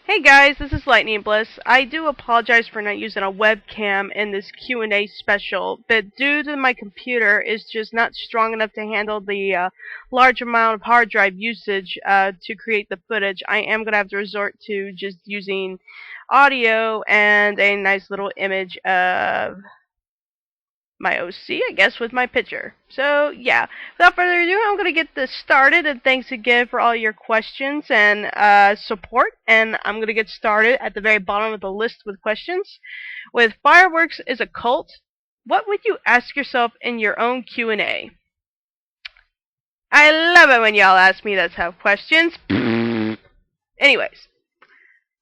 Hey guys, this is Lightning Bliss. I do apologize for not using a webcam in this Q&A special, but due to my computer is just not strong enough to handle the large amount of hard drive usage to create the footage, I am going to have to resort to just using audio and a nice little image of my OC, I guess, with my picture. So, yeah. Without further ado, I'm going to get this started, and thanks again for all your questions and support. And I'm going to get started at the very bottom of the list with questions. With fireworks is a cult, what would you ask yourself in your own Q&A? I love it when y'all ask me that type of questions. Anyways,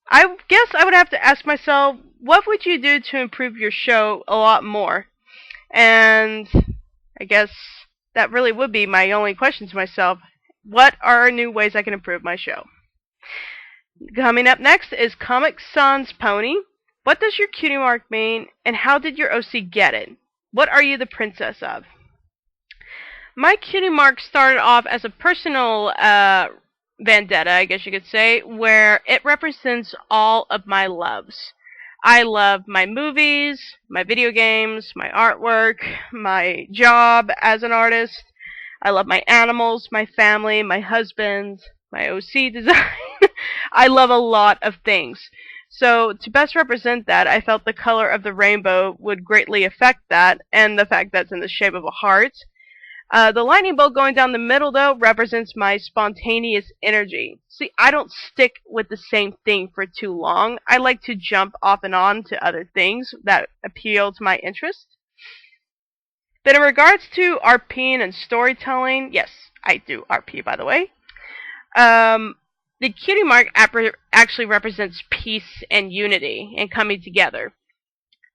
I guess I would have to ask myself, what would you do to improve your show a lot more? And I guess that really would be my only question to myself. What are new ways I can improve my show? Coming up next is Comic Sans Pony. What does your cutie mark mean, and how did your OC get it? What are you the princess of? My cutie mark started off as a personal vendetta, I guess you could say, where it represents all of my loves. I love my movies, my video games, my artwork, my job as an artist. I love my animals, my family, my husband, my OC design. I love a lot of things. So to best represent that, I felt the color of the rainbow would greatly affect that, and the fact that it's in the shape of a heart. The lightning bolt going down the middle, though, represents my spontaneous energy. See, I don't stick with the same thing for too long. I like to jump off and on to other things that appeal to my interest. But in regards to RPing and storytelling, yes, I do RP, by the way. The cutie mark actually represents peace and unity and coming together.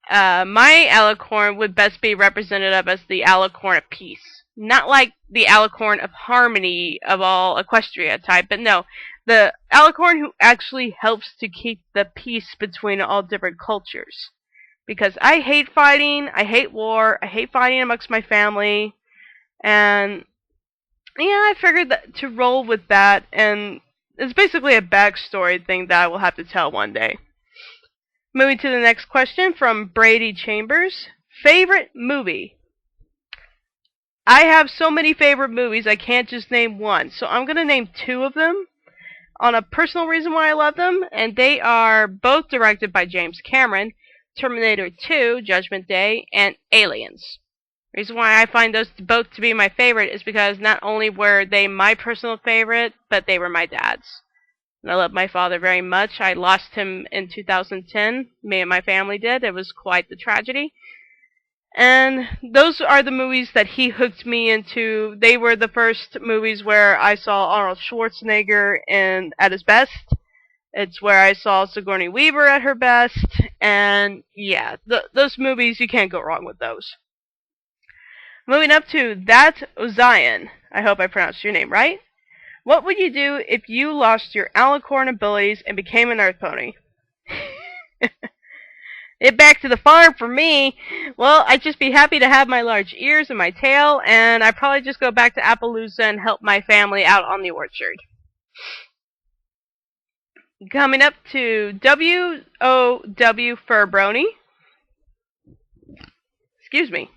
My Alicorn would best be representative as the Alicorn of peace. Not like the Alicorn of harmony of all Equestria type, but no, the Alicorn who actually helps to keep the peace between all different cultures. Because I hate fighting, I hate war, I hate fighting amongst my family, and yeah, I figured that to roll with that, and it's basically a backstory thing that I will have to tell one day. Moving to the next question from Brady Chambers. Favorite movie? I have so many favorite movies, I can't just name one. So I'm going to name two of them on a personal reason why I love them. And they are both directed by James Cameron. Terminator 2, Judgment Day, and Aliens. The reason why I find those both to be my favorite is because not only were they my personal favorite, but they were my dad's. And I love my father very much. I lost him in 2010. Me and my family did. It was quite the tragedy. And those are the movies that he hooked me into. They were the first movies where I saw Arnold Schwarzenegger at his best. It's where I saw Sigourney Weaver at her best. And yeah, those movies, you can't go wrong with those. Moving up to That Ozion. I hope I pronounced your name right. What would you do if you lost your Alicorn abilities and became an Earth Pony? It back to the farm for me. Well, I'd just be happy to have my large ears and my tail, and I'd probably just go back to Appaloosa and help my family out on the orchard. Coming up to WOW Furbrony. Excuse me.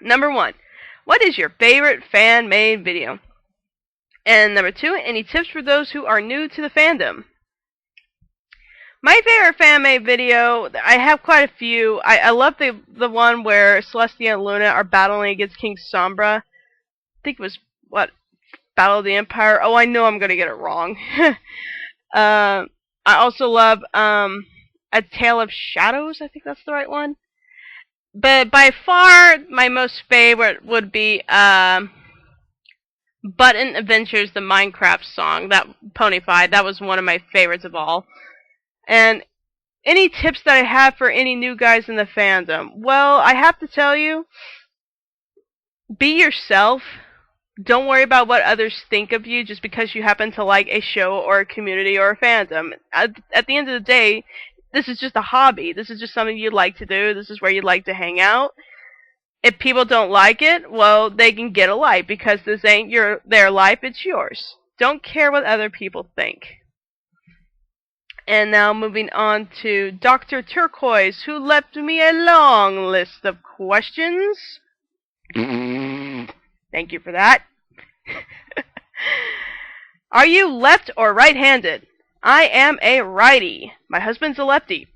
Number 1. What is your favorite fan-made video? And number 2, any tips for those who are new to the fandom? My favorite fan-made video, I have quite a few. I love the one where Celestia and Luna are battling against King Sombra. I think it was, Battle of the Empire? Oh, I know I'm going to get it wrong. I also love A Tale of Shadows, I think that's the right one. But by far, my most favorite would be Button Adventures, the Minecraft song, that Ponyfied. That was one of my favorites of all. And any tips that I have for any new guys in the fandom? Well, I have to tell you, be yourself. Don't worry about what others think of you just because you happen to like a show or a community or a fandom. At the end of the day, this is just a hobby. This is just something you'd like to do. This is where you'd like to hang out. If people don't like it, well, they can get a life because this ain't their life, it's yours. Don't care what other people think. And now moving on to Dr. Turquoise, who left me a long list of questions. Thank you for that. Are you left or right-handed? I am a righty. My husband's a lefty.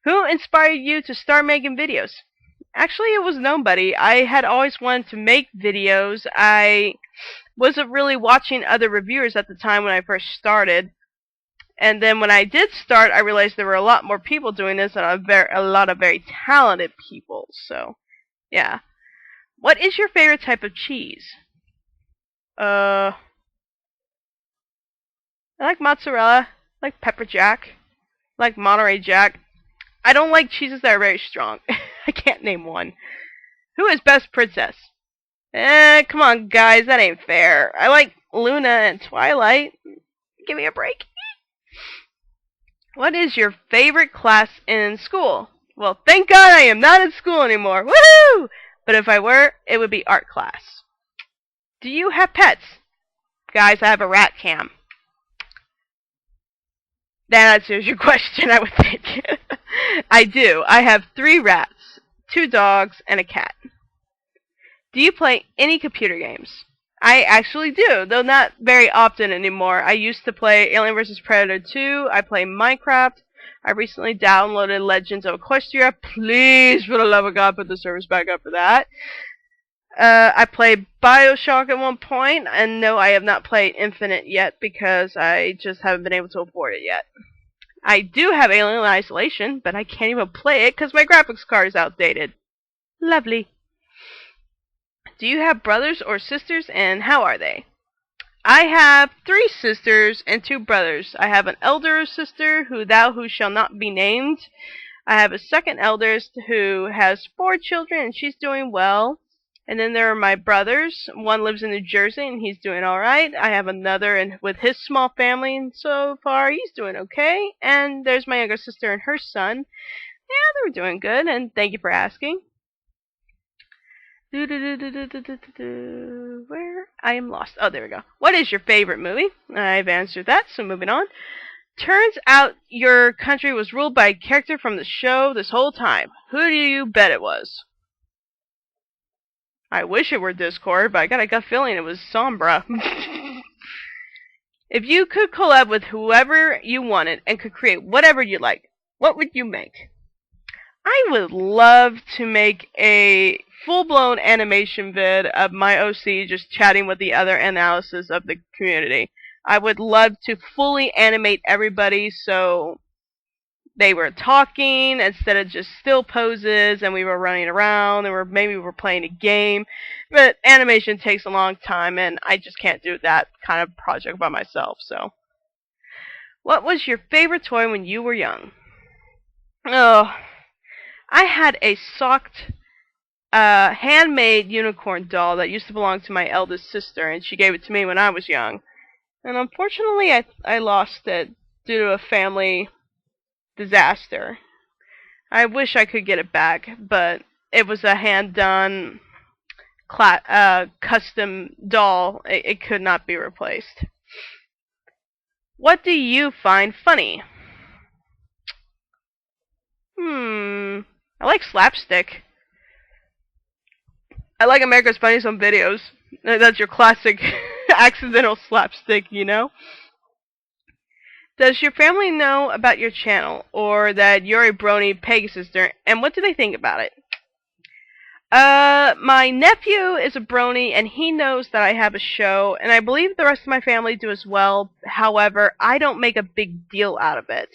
Who inspired you to start making videos? Actually, it was nobody. I had always wanted to make videos. I wasn't really watching other reviewers at the time when I first started. And then when I did start, I realized there were a lot more people doing this and a lot of very talented people. So, yeah. What is your favorite type of cheese? I like mozzarella. I like pepper jack. I like Monterey Jack. I don't like cheeses that are very strong. I can't name one. Who is best princess? Come on, guys. That ain't fair. I like Luna and Twilight. Give me a break. What is your favorite class in school? Well, thank God I am not in school anymore. Woohoo! But if I were, it would be art class. Do you have pets? Guys, I have a rat cam. That answers your question, I would think. I do. I have 3 rats, 2 dogs, and a cat. Do you play any computer games? I actually do, though not very often anymore. I used to play Alien vs. Predator 2. I play Minecraft. I recently downloaded Legends of Equestria. Please, for the love of God, put the servers back up for that. I played Bioshock at one point, and no, I have not played Infinite yet because I just haven't been able to afford it yet. I do have Alien Isolation, but I can't even play it because my graphics card is outdated. Lovely. Do you have brothers or sisters, and how are they? I have 3 sisters and 2 brothers. I have an elder sister who shall not be named. I have a second eldest who has 4 children, and she's doing well. And then there are my brothers. One lives in New Jersey, and he's doing alright. I have another with his small family, and so far he's doing okay. And there's my younger sister and her son. Yeah, they're doing good, and thank you for asking. Where? I am lost. Oh, there we go. What is your favorite movie? I've answered that, so moving on. Turns out your country was ruled by a character from the show this whole time. Who do you bet it was? I wish it were Discord, but I got a gut feeling it was Sombra. If you could collab with whoever you wanted and could create whatever you like, what would you make? I would love to make a full-blown animation vid of my OC just chatting with the other analysis of the community. I would love to fully animate everybody so they were talking instead of just still poses and we were running around or maybe we were playing a game. But animation takes a long time and I just can't do that kind of project by myself. So, what was your favorite toy when you were young? Oh, I had a socked handmade unicorn doll that used to belong to my eldest sister, and she gave it to me when I was young. And unfortunately, I lost it due to a family disaster. I wish I could get it back, but it was a hand-done custom doll. It could not be replaced. What do you find funny? I like slapstick. I like America's Funniest Home Videos. That's your classic accidental slapstick, you know? Does your family know about your channel, or that you're a brony Peggy sister, and what do they think about it? My nephew is a brony, and he knows that I have a show, and I believe the rest of my family do as well. However, I don't make a big deal out of it.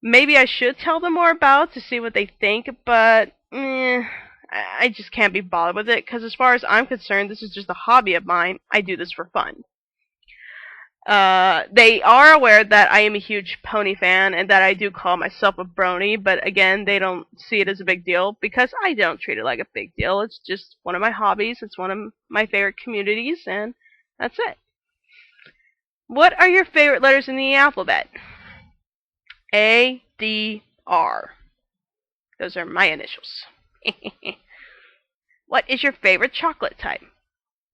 Maybe I should tell them more about it to see what they think, but I just can't be bothered with it, because as far as I'm concerned, this is just a hobby of mine. I do this for fun. They are aware that I am a huge pony fan, and that I do call myself a brony, but again, they don't see it as a big deal, because I don't treat it like a big deal. It's just one of my hobbies, it's one of my favorite communities, and that's it. What are your favorite letters in the alphabet? A, D, R. Those are my initials. What is your favorite chocolate type?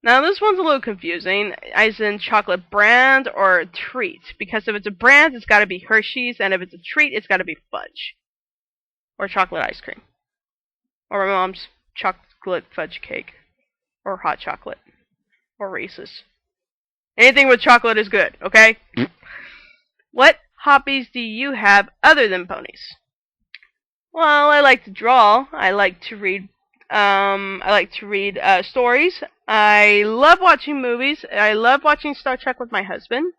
Now this one's a little confusing, as in chocolate brand or treat. Because if it's a brand, it's gotta be Hershey's, and if it's a treat, it's gotta be fudge. Or chocolate ice cream. Or my mom's chocolate fudge cake. Or hot chocolate. Or Reese's. Anything with chocolate is good, okay? What hobbies do you have other than ponies? Well, I like to draw. I like to read stories. I love watching movies. I love watching Star Trek with my husband.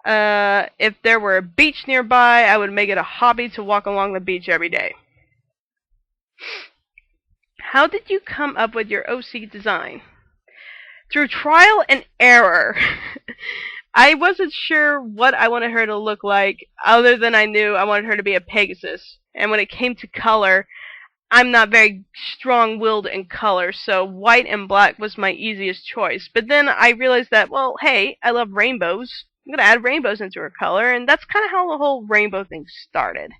If there were a beach nearby, I would make it a hobby to walk along the beach every day. How did you come up with your OC design? Through trial and error. I wasn't sure what I wanted her to look like, other than I knew I wanted her to be a Pegasus. And when it came to color, I'm not very strong-willed in color, so white and black was my easiest choice. But then I realized that, well, hey, I love rainbows. I'm going to add rainbows into her color, and that's kind of how the whole rainbow thing started.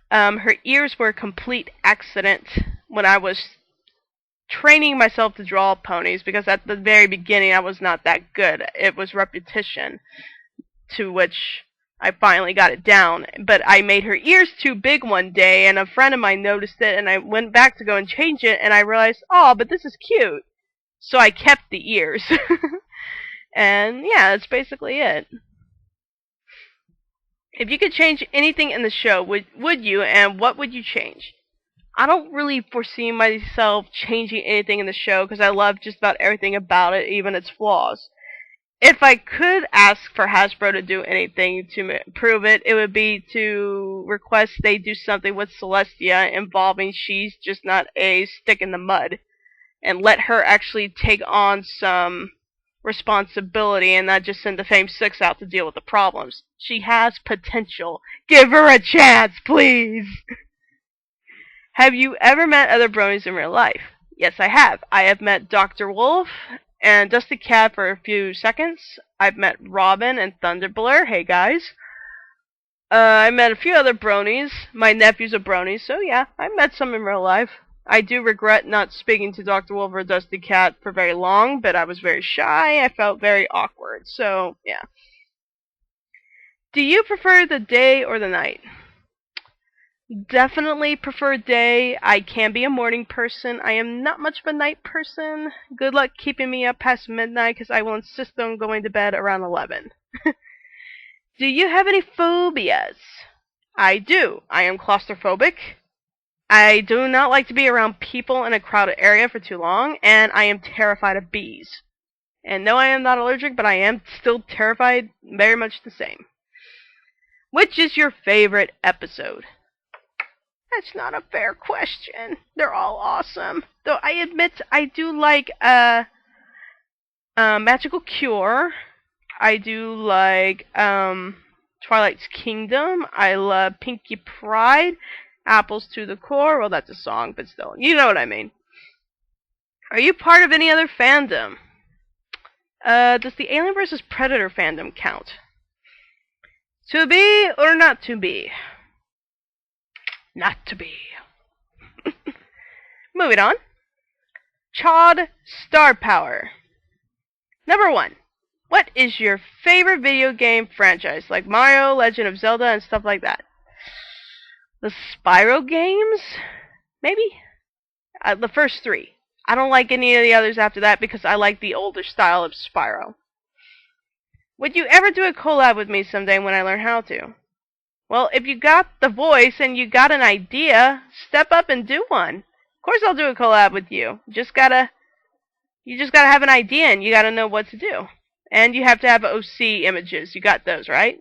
Her ears were a complete accident when I was training myself to draw ponies, because at the very beginning I was not that good. It was repetition, to which I finally got it down. But I made her ears too big one day, and a friend of mine noticed it, and I went back to go and change it, and I realized, oh, but this is cute. So I kept the ears. And yeah, that's basically it. If you could change anything in the show, would you, and what would you change? I don't really foresee myself changing anything in the show, because I love just about everything about it, even its flaws. If I could ask for Hasbro to do anything to improve it, it would be to request they do something with Celestia involving she's just not a stick in the mud, and let her actually take on some responsibility and not just send the Fame 6 out to deal with the problems. She has potential. Give her a chance, please! Have you ever met other bronies in real life? Yes, I have. I have met Dr. Wolf and Dusty Cat for a few seconds. I've met Robin and Thunderblur. Hey, guys. I met a few other bronies. My nephew's a brony, so yeah, I met some in real life. I do regret not speaking to Dr. Wolf or Dusty Cat for very long, but I was very shy. I felt very awkward, so yeah. Do you prefer the day or the night? Definitely prefer day. I can be a morning person. I am not much of a night person. Good luck keeping me up past midnight, because I will insist on going to bed around 11. Do you have any phobias? I do. I am claustrophobic. I do not like to be around people in a crowded area for too long, and I am terrified of bees. And no, I am not allergic, but I am still terrified, very much the same. Which is your favorite episode? That's not a fair question. They're all awesome. Though I admit I do like Magical Cure. I do like Twilight's Kingdom. I love Pinky Pride. Apples to the Core. Well, that's a song, but still. You know what I mean. Are you part of any other fandom? Does the Alien vs. Predator fandom count? To be or not to be? Not to be. Moving on. Chod Star Power. Number 1. What is your favorite video game franchise? Like Mario, Legend of Zelda, and stuff like that. The Spyro games? Maybe? The first 3. I don't like any of the others after that because I like the older style of Spyro. Would you ever do a collab with me someday when I learn how to? Well, if you got the voice and you got an idea, step up and do one. Of course I'll do a collab with you. You just gotta have an idea and you gotta know what to do. And you have to have OC images. You got those, right?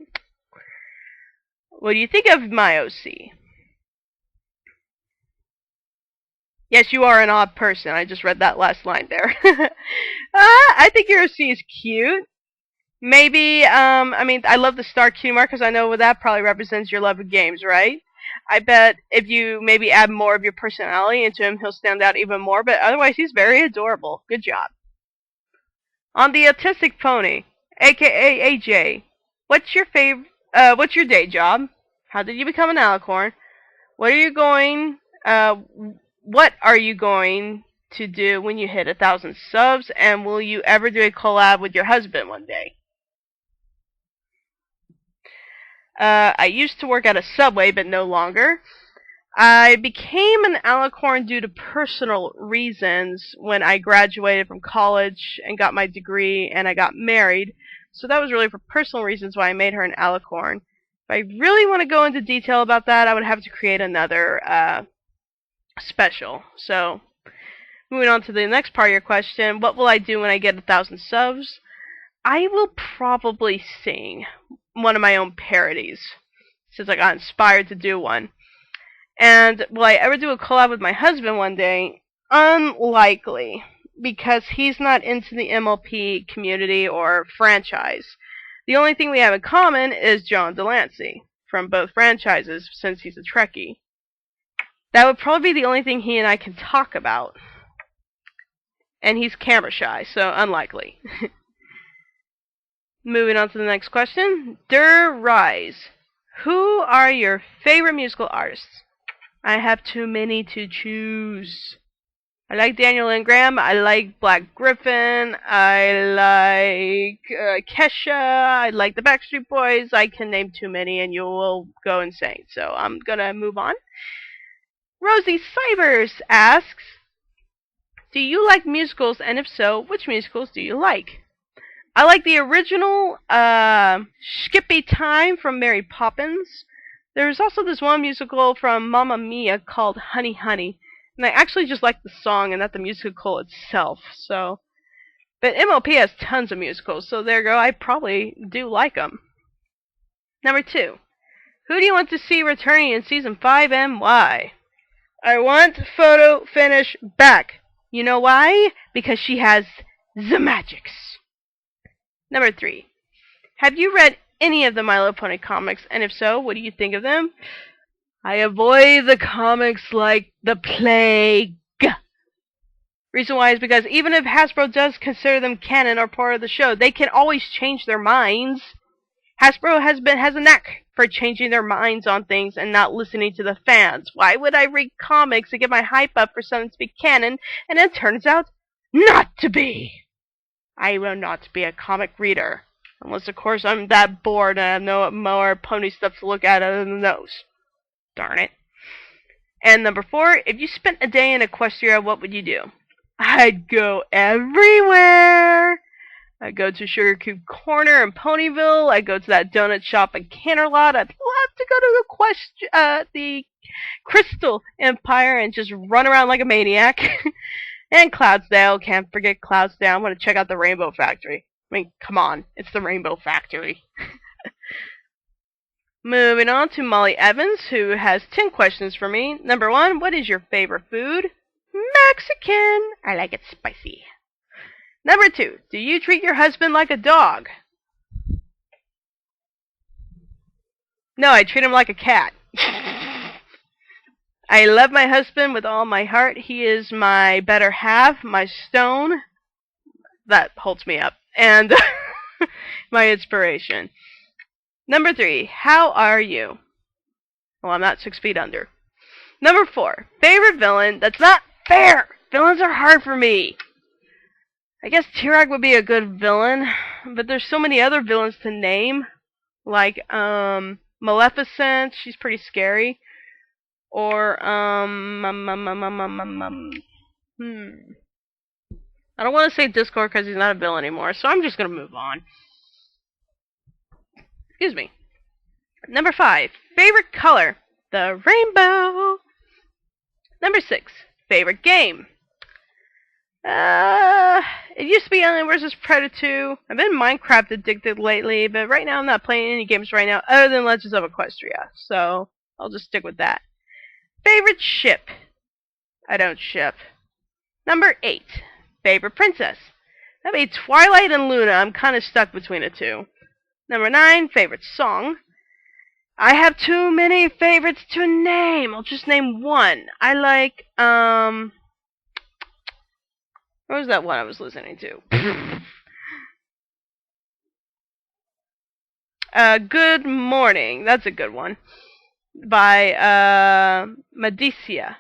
What do you think of my OC? Yes, you are an odd person. I just read that last line there. I think your OC is cute. Maybe, I love the star cutie mark because I know that probably represents your love of games, right? I bet if you maybe add more of your personality into him, he'll stand out even more, but otherwise he's very adorable. Good job. On the autistic pony, aka AJ, what's your day job? How did you become an Alicorn? What are you going to do when you hit 1,000 subs? And will you ever do a collab with your husband one day? I used to work at a Subway, but no longer. I became an Alicorn due to personal reasons when I graduated from college and got my degree and I got married. So that was really for personal reasons why I made her an Alicorn. If I really want to go into detail about that, I would have to create another special. So, moving on to the next part of your question, what will I do when I get 1,000 subs? I will probably sing one of my own parodies, since I got inspired to do one. And will I ever do a collab with my husband one day? Unlikely, because he's not into the MLP community or franchise. The only thing we have in common is John Delancey from both franchises, since he's a Trekkie. That would probably be the only thing he and I can talk about. And he's camera shy, so unlikely. Moving on to the next question. Rise. Who are your favorite musical artists? I have too many to choose. I like Daniel Ingram. I like Black Griffin. I like Kesha. I like the Backstreet Boys. I can name too many and you will go insane. So I'm gonna move on. Rosie Cybers asks, do you like musicals, and if so, which musicals do you like? I like the original Skippy Time from Mary Poppins. There's also this one musical from Mamma Mia called Honey Honey, and I actually just like the song and not the musical itself. So, but MLP has tons of musicals, so there you go. I probably do like them. Number 2, who do you want to see returning in season 5 and why? I want Photo Finish back. You know why? Because she has the magics. Number 3. Have you read any of the My Little Pony comics, and if so, what do you think of them? I avoid the comics like the plague. Reason why is because even if Hasbro does consider them canon or part of the show, they can always change their minds. Hasbro has a knack for changing their minds on things and not listening to the fans. Why would I read comics and get my hype up for something to be canon, and it turns out not to be? I will not be a comic reader. Unless, of course, I'm that bored and I have no more pony stuff to look at other than those. Darn it. And number 4, if you spent a day in Equestria, what would you do? I'd go everywhere. I'd go to Sugar Cube Corner in Ponyville. I'd go to that donut shop in Canterlot. I'd love to go to the Crystal Empire and just run around like a maniac. And Cloudsdale, can't forget Cloudsdale. I want to check out the Rainbow Factory. I mean, come on, it's the Rainbow Factory. Moving on to Molly Evans, who has 10 questions for me. Number 1, what is your favorite food? Mexican. I like it spicy. Number 2, do you treat your husband like a dog? No, I treat him like a cat. I love my husband with all my heart. He is my better half, my stone. That holds me up. And my inspiration. Number 3, how are you? Well, I'm not 6 feet under. Number 4, favorite villain. That's not fair. Villains are hard for me. I guess Tirag would be a good villain, but there's so many other villains to name. Like, Maleficent, she's pretty scary. Or, I don't want to say Discord because he's not a villain anymore, so I'm just going to move on. Excuse me. Number 5, favorite color. The rainbow. Number 6, favorite game. It used to be Alien vs. Predator 2. I've been Minecraft addicted lately, but right now I'm not playing any games right now other than Legends of Equestria, so I'll just stick with that. Favorite ship. I don't ship. Number 8, favorite princess. That'd be Twilight and Luna. I'm kind of stuck between the two. Number 9, favorite song. I have too many favorites to name. I'll just name one. I like, what was that one I was listening to? Good Morning. That's a good one. By, Medicia.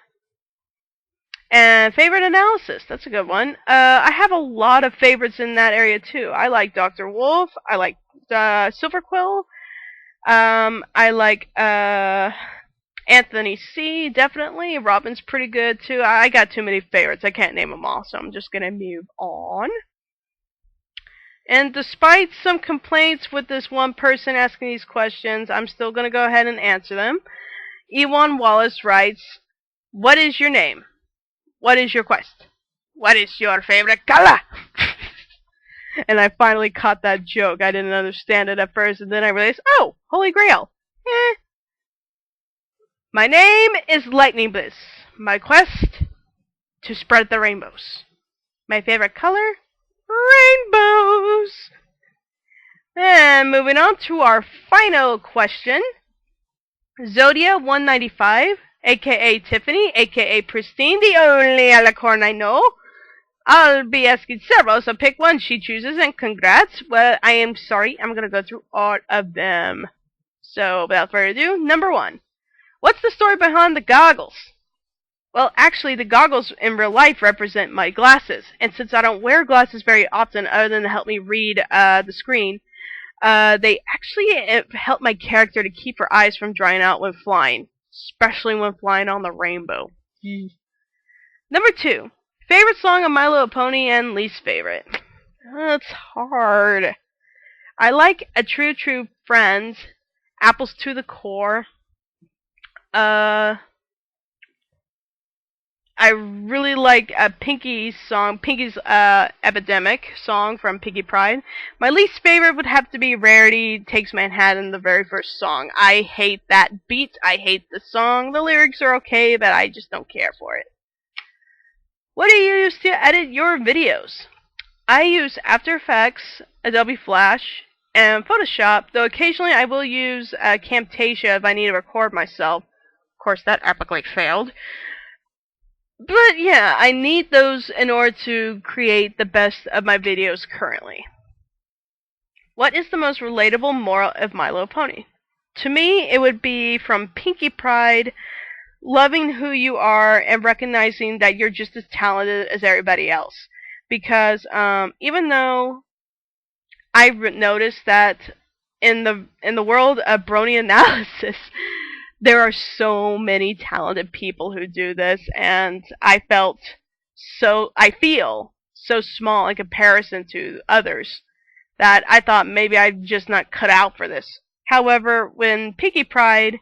And favorite analysis, that's a good one. I have a lot of favorites in that area too. I like Dr. Wolf. I like Silver Quill. I like Anthony C. Definitely. Robin's pretty good too. I got too many favorites. I can't name them all, so I'm just gonna move on. And despite some complaints with this one person asking these questions, I'm still gonna go ahead and answer them. Ewan Wallace writes, "What is your name? What is your quest? What is your favorite color?" And I finally caught that joke. I didn't understand it at first, and then I realized, oh, Holy Grail. My name is Lightning Bliss. My quest, to spread the rainbows. My favorite color, rainbows. And moving on to our final question. Zodia195, aka Tiffany, aka Pristine, the only Alicorn I know. I'll be asking several, so pick one she chooses, and congrats. Well, I am sorry, I'm gonna go through all of them. So, without further ado, number 1. What's the story behind the goggles? Well, actually, the goggles in real life represent my glasses, and since I don't wear glasses very often other than to help me read the screen, they actually help my character to keep her eyes from drying out when flying, especially when flying on the rainbow. Number 2. Favorite song of My Little Pony and least favorite? It's hard. I like A True True Friends, Apples to the Core. I really like Pinky's song, Pinky's Epidemic song from Pinky Pride. My least favorite would have to be Rarity Takes Manhattan, the very first song. I hate that beat. I hate the song. The lyrics are okay, but I just don't care for it. What do you use to edit your videos? I use After Effects, Adobe Flash, and Photoshop, though occasionally I will use Camtasia if I need to record myself. Of course, that epically failed. But yeah, I need those in order to create the best of my videos currently. What is the most relatable moral of My Little Pony? To me, it would be from Pinky Pride, loving who you are and recognizing that you're just as talented as everybody else. Because even though I've noticed that in the world of brony analysis, there are so many talented people who do this, and I feel so small in comparison to others that I thought maybe I'm just not cut out for this. However, when Pinky Pride,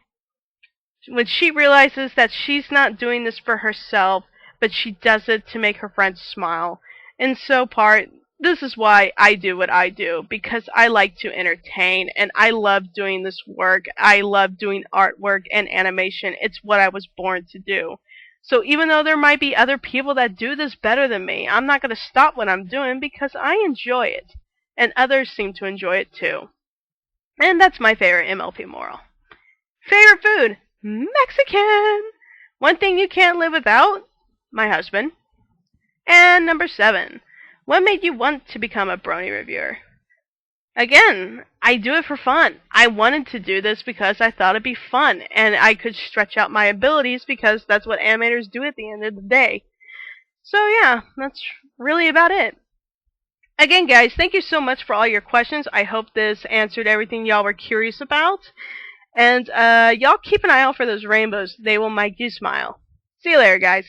when she realizes that she's not doing this for herself, but she does it to make her friends smile, in so part, this is why I do what I do, because I like to entertain, and I love doing this work. I love doing artwork and animation. It's what I was born to do. So even though there might be other people that do this better than me, I'm not going to stop what I'm doing because I enjoy it, and others seem to enjoy it too. And that's my favorite MLP moral. Favorite food? Mexican! One thing you can't live without? My husband. And number 7. What made you want to become a brony reviewer? Again, I do it for fun. I wanted to do this because I thought it'd be fun, and I could stretch out my abilities because that's what animators do at the end of the day. So yeah, that's really about it. Again, guys, thank you so much for all your questions. I hope this answered everything y'all were curious about. And y'all keep an eye out for those rainbows. They will make you smile. See you later, guys.